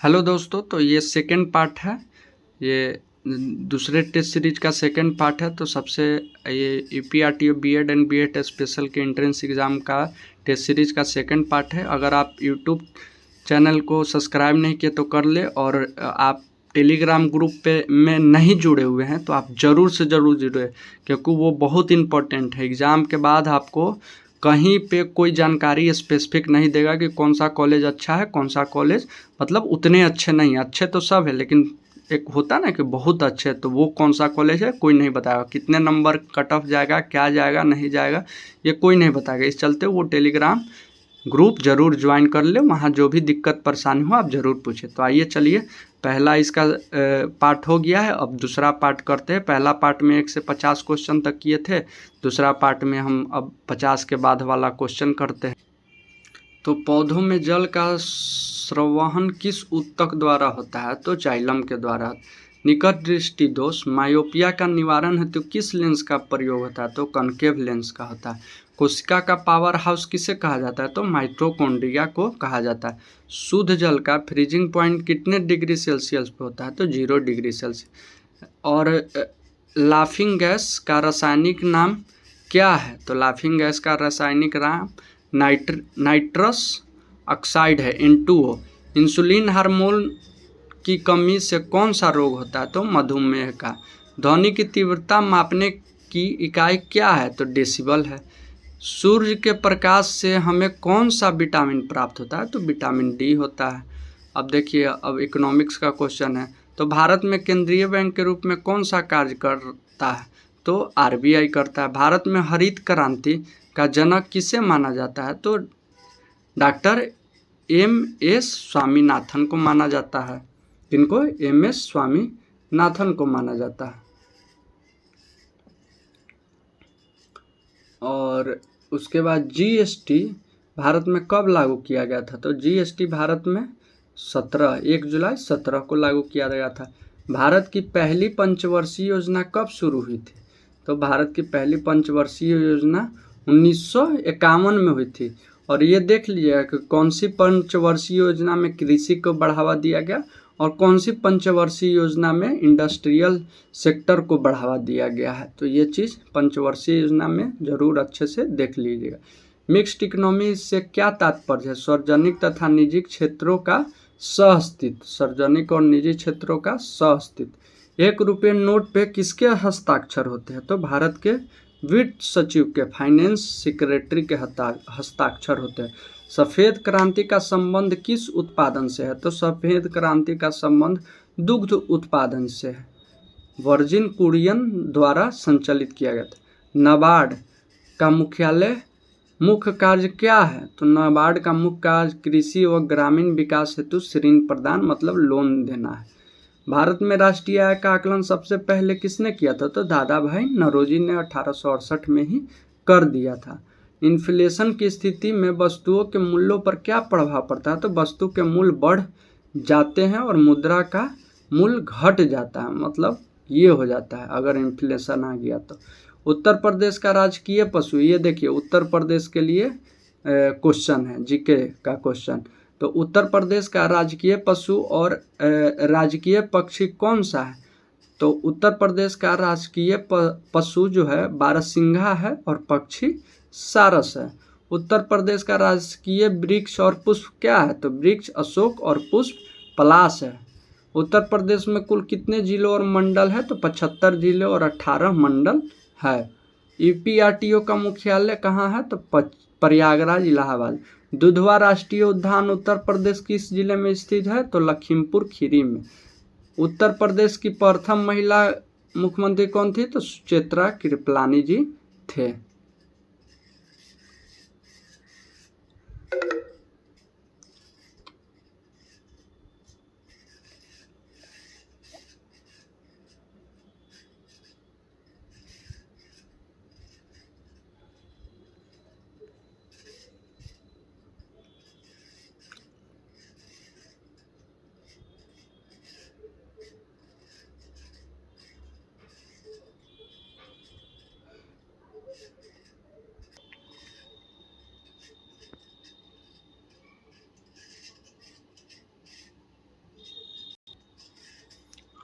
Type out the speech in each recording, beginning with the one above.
Hello दोस्तों, तो ये सेकंड पार्ट है। ये दूसरे टेस्ट सीरीज का सेकंड पार्ट है। तो सबसे ये यूपीआरटीओ बीएड एंड बीएड स्पेशल के एंट्रेंस एग्ज़ाम का टेस्ट सीरीज का सेकंड पार्ट है। अगर आप यूट्यूब चैनल को सब्सक्राइब नहीं किए तो कर ले, और आप टेलीग्राम ग्रुप पे में नहीं जुड़े हुए हैं तो आप ज़रूर से ज़रूर जुड़े, क्योंकि वो बहुत इम्पोर्टेंट है। एग्ज़ाम के बाद आपको कहीं पे कोई जानकारी स्पेसिफिक नहीं देगा कि कौन सा कॉलेज अच्छा है, कौन सा कॉलेज मतलब उतने अच्छे नहीं। अच्छे तो सब है, लेकिन एक होता ना कि बहुत अच्छे, तो वो कौन सा कॉलेज है कोई नहीं बताएगा। कितने नंबर कट ऑफ जाएगा, क्या जाएगा नहीं जाएगा, ये कोई नहीं बताएगा। इस चलते वो टेलीग्राम ग्रुप ज़रूर ज्वाइन कर ले, वहाँ जो भी दिक्कत परेशानी हो आप ज़रूर पूछें। तो आइए चलिए, पहला इसका पार्ट हो गया है। अब दूसरा पार्ट करते हैं। पहला पार्ट में 1 से 50 क्वेश्चन तक किए थे। दूसरा पार्ट में हम अब 50 के बाद वाला क्वेश्चन करते हैं। तो पौधों में जल का संवहन किस ऊतक द्वारा होता है? तो जाइलम के द्वारा। निकट दृष्टि दोष मायोपिया का निवारण हेतु किस लेंस का प्रयोग होता है? तो कनकेव लेंस का होता है। कोशिका का पावर हाउस किसे कहा जाता है? तो माइटोकॉन्ड्रिया को कहा जाता है। शुद्ध जल का फ्रीजिंग पॉइंट कितने डिग्री सेल्सियस पे होता है? तो 0 डिग्री सेल्सियस। और लाफिंग गैस का रासायनिक नाम क्या है? तो लाफिंग गैस का रासायनिक नाम नाइट्रस ऑक्साइड है, N2O। इंसुलिन हार्मोन की कमी से कौन सा रोग होता है? तो मधुमेह का। ध्वनि की तीव्रता मापने की इकाई क्या है? तो डेसिबल है। सूर्य के प्रकाश से हमें कौन सा विटामिन प्राप्त होता है? तो विटामिन डी होता है। अब देखिए, अब इकोनॉमिक्स का क्वेश्चन है। तो भारत में केंद्रीय बैंक के रूप में कौन सा कार्य करता है? तो आरबीआई करता है। भारत में हरित क्रांति का जनक किसे माना जाता है? तो डॉक्टर M.S. स्वामीनाथन को माना जाता है। किनको? M.S. स्वामीनाथन को माना जाता है। और उसके बाद जीएसटी भारत में कब लागू किया गया था? तो जीएसटी भारत में 1 जुलाई 17 को लागू किया गया था। भारत की पहली पंचवर्षीय योजना कब शुरू हुई थी? तो भारत की पहली पंचवर्षीय योजना 1951 में हुई थी। और ये देख लीजिएगा कि कौन सी पंचवर्षीय योजना में कृषि को बढ़ावा दिया गया और कौन सी पंचवर्षीय योजना में इंडस्ट्रियल सेक्टर को बढ़ावा दिया गया है। तो ये चीज़ पंचवर्षीय योजना में ज़रूर अच्छे से देख लीजिएगा। मिक्स्ड इकोनॉमी से क्या तात्पर्य है? सार्वजनिक तथा निजी क्षेत्रों का सहअस्तित्व। सार्वजनिक और निजी क्षेत्रों का सहअस्तित्व। 1 रुपये नोट पे किसके हस्ताक्षर होते हैं? तो भारत के वित्त सचिव के, फाइनेंस सेक्रेटरी के हस्ताक्षर होते हैं। सफ़ेद क्रांति का संबंध किस उत्पादन से है? तो सफ़ेद क्रांति का संबंध दुग्ध उत्पादन से है। वर्जिन कुरियन द्वारा संचालित किया गया था। नाबार्ड का मुख्य कार्य क्या है? तो नाबार्ड का मुख्य कार्य कृषि व ग्रामीण विकास हेतु ऋण प्रदान मतलब लोन देना है। भारत में राष्ट्रीय आय का आकलन सबसे पहले किसने किया था? तो दादा भाई नौरोजी ने 1868 में ही कर दिया था। इन्फ्लेशन की स्थिति में वस्तुओं के मूल्यों पर क्या प्रभाव पड़ता है? तो वस्तु के मूल्य बढ़ जाते हैं और मुद्रा का मूल्य घट जाता है, मतलब ये हो जाता है अगर इन्फ्लेशन आ गया तो। उत्तर प्रदेश का राजकीय पशु, ये देखिए उत्तर प्रदेश के लिए क्वेश्चन है, जीके का क्वेश्चन। तो उत्तर प्रदेश का राजकीय पशु और राजकीय पक्षी कौन सा है? तो उत्तर प्रदेश का राजकीय पशु जो है बारहसिंघा है और पक्षी सारस है। उत्तर प्रदेश का राजकीय वृक्ष और पुष्प क्या है? तो वृक्ष अशोक और पुष्प पलाश है। उत्तर प्रदेश में कुल कितने जिलों और मंडल है? तो 75 जिले और 18 मंडल है। यूपीआरटीओ का मुख्यालय कहाँ है? तो प्रयागराज, इलाहाबाद। दुधवा राष्ट्रीय उद्यान उत्तर प्रदेश किस जिले में स्थित है? तो लखीमपुर खीरी में। उत्तर प्रदेश की प्रथम महिला मुख्यमंत्री कौन थी? तो सुचित्रा कृपलानी जी थे।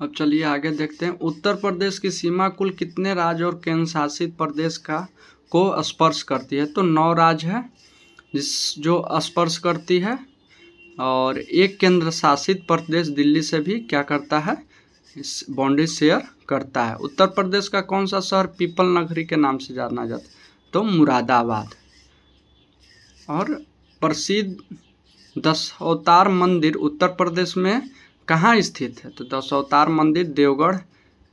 अब चलिए आगे देखते हैं। उत्तर प्रदेश की सीमा कुल कितने राज्य और केंद्र शासित प्रदेश को स्पर्श करती है? तो 9 राज्य है जो स्पर्श करती है, और एक केंद्र शासित प्रदेश दिल्ली से भी क्या करता है, इस बाउंड्री शेयर करता है। उत्तर प्रदेश का कौन सा शहर पीपल नगरी के नाम से जाना जाता है? तो मुरादाबाद। और प्रसिद्ध दशावतार मंदिर उत्तर प्रदेश में कहाँ स्थित है? तो दशावतार मंदिर देवगढ़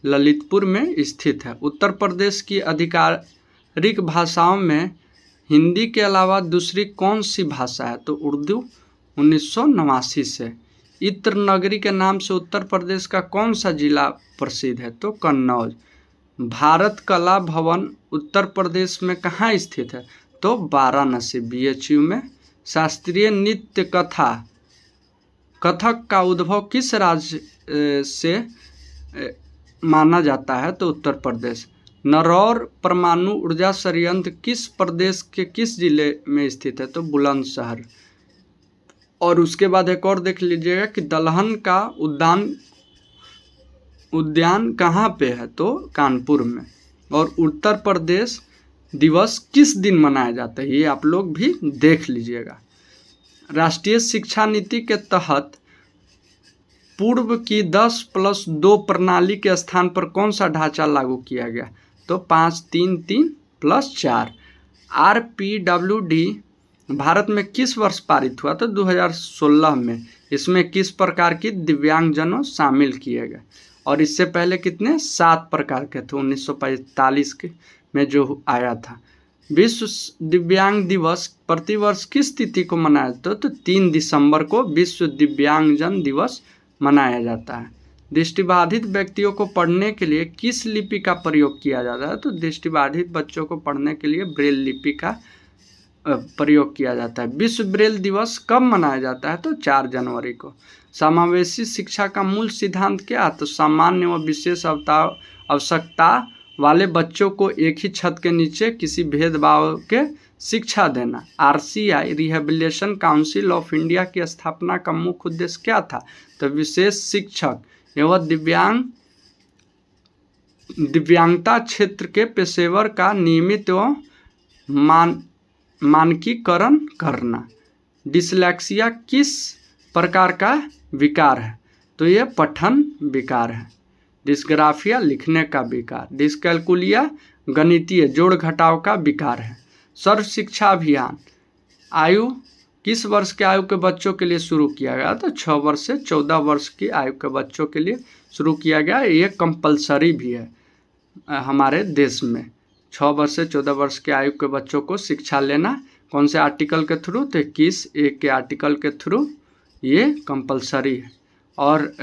ललितपुर में स्थित है। उत्तर प्रदेश की आधिकारिक भाषाओं में हिंदी के अलावा दूसरी कौन सी भाषा है? तो उर्दू 1989 से। इत्र नगरी के नाम से उत्तर प्रदेश का कौन सा जिला प्रसिद्ध है? तो कन्नौज। भारत कला भवन उत्तर प्रदेश में कहाँ स्थित है? तो वाराणसी BHU में। शास्त्रीय नृत्य कथक का उद्भव किस राज्य से माना जाता है? तो उत्तर प्रदेश। नरौर परमाणु ऊर्जा संयंत्र किस प्रदेश के किस जिले में स्थित है? तो बुलंदशहर। और उसके बाद एक और देख लीजिएगा कि दलहन का उद्यान कहाँ पे है? तो कानपुर में। और उत्तर प्रदेश दिवस किस दिन मनाया जाता है? ये आप लोग भी देख लीजिएगा। राष्ट्रीय शिक्षा नीति के तहत पूर्व की 10+2 प्रणाली के स्थान पर कौन सा ढांचा लागू किया गया? तो 5-3-3+4। RPWD भारत में किस वर्ष पारित हुआ? तो 2016 में। इसमें किस प्रकार की दिव्यांगजनों शामिल किए गए? और इससे पहले कितने 7 प्रकार के थे 1945 के में जो आया था। विश्व दिव्यांग दिवस प्रतिवर्ष किस तिथि को मनाया जाता है? तो 3 दिसंबर को विश्व दिव्यांगजन दिवस मनाया जाता है। दृष्टिबाधित व्यक्तियों को पढ़ने के लिए किस लिपि का प्रयोग किया जाता है? तो दृष्टिबाधित बच्चों को पढ़ने के लिए ब्रेल लिपि का प्रयोग किया जाता है। विश्व ब्रेल दिवस कब मनाया जाता है? तो 4 जनवरी को। समावेशी शिक्षा का मूल सिद्धांत क्या है? तो सामान्य व विशेष आवश्यकता वाले बच्चों को एक ही छत के नीचे किसी भेदभाव के शिक्षा देना। RCI rehabilitation council of India की स्थापना का मुख्य उद्देश्य क्या था? तो विशेष शिक्षक एवं दिव्यांगता क्षेत्र के पेशेवर का नियमित एवं मानकीकरण करना। डिसलेक्सिया किस प्रकार का विकार है? तो यह पठन विकार है। डिस्ग्राफिया लिखने का विकार। डिस्कैलकुलिया गणितीय जोड़ घटाव का विकार है। सर्व शिक्षा अभियान आयु किस वर्ष के आयु के बच्चों के लिए शुरू किया गया? तो 6 वर्ष से 14 वर्ष की आयु के बच्चों के लिए शुरू किया गया। ये कंपलसरी भी है हमारे देश में। 6 वर्ष से 14 वर्ष की आयु के बच्चों को शिक्षा लेना कौन से आर्टिकल के थ्रू? तो 21(1) के आर्टिकल के थ्रू ये कंपलसरी है। और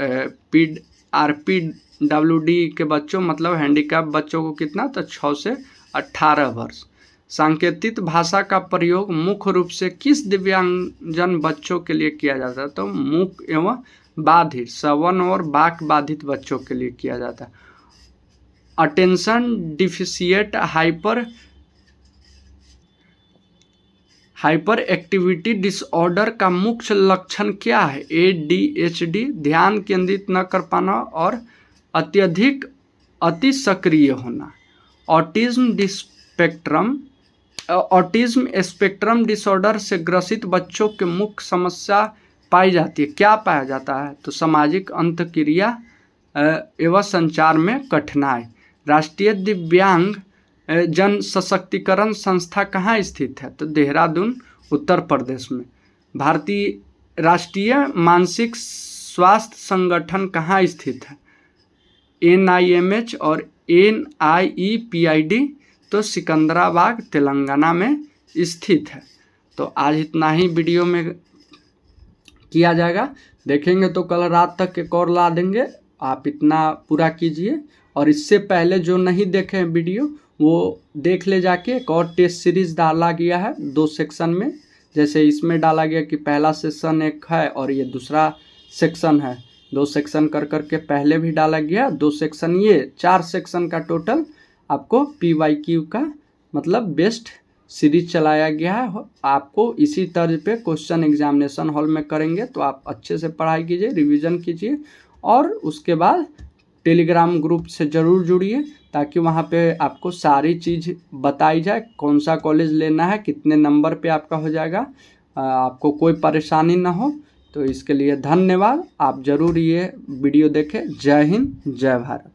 RPWD के बच्चों मतलब हैंडीकैप बच्चों को कितना? तो 6 से 18 वर्ष। सांकेतिक भाषा का प्रयोग मुख्य रूप से किस दिव्यांगजन बच्चों के लिए किया जाता है? तो मूक एवं बाधित, श्रवण और वाक बाधित बच्चों के लिए किया जाता है। Attention deficit hyper activity disorder का मुख्य लक्षण क्या है? ADHD ध्यान केंद्रित न कर पाना और अत्यधिक अति सक्रिय होना। ऑटिज्म स्पेक्ट्रम डिसऑर्डर से ग्रसित बच्चों के मुख्य समस्या पाई जाती है। क्या पाया जाता है? तो सामाजिक अंतःक्रिया एवं संचार में कठिनाई। राष्ट्रीय दिव्यांग जन सशक्तिकरण संस्था कहाँ स्थित है? तो देहरादून उत्तर प्रदेश में। भारतीय राष्ट्रीय मानसिक स्वास्थ्य संगठन कहाँ स्थित है? NIMH और NIEPID तो सिकंदराबाद तेलंगाना में स्थित है। तो आज इतना ही वीडियो में किया जाएगा। देखेंगे तो कल रात तक एक और ला देंगे। आप इतना पूरा कीजिए। और इससे पहले जो नहीं देखे हैं वीडियो वो देख ले जाके। एक और टेस्ट सीरीज डाला गया है 2 सेक्शन में। जैसे इसमें डाला गया कि पहला सेक्शन एक है और ये दूसरा सेक्शन है। 2 सेक्शन कर करके पहले भी डाला गया 2 सेक्शन। ये 4 सेक्शन का टोटल आपको PYQ का मतलब बेस्ट सीरीज चलाया गया है। आपको इसी तर्ज पे क्वेश्चन एग्जामिनेशन हॉल में करेंगे। तो आप अच्छे से पढ़ाई कीजिए, रिवीजन कीजिए और उसके बाद टेलीग्राम ग्रुप से ज़रूर जुड़िए, ताकि वहाँ पे आपको सारी चीज़ बताई जाए, कौन सा कॉलेज लेना है, कितने नंबर पे आपका हो जाएगा, आपको कोई परेशानी ना हो। तो इसके लिए धन्यवाद। आप ज़रूर ये वीडियो देखें। जय हिंद, जय भारत।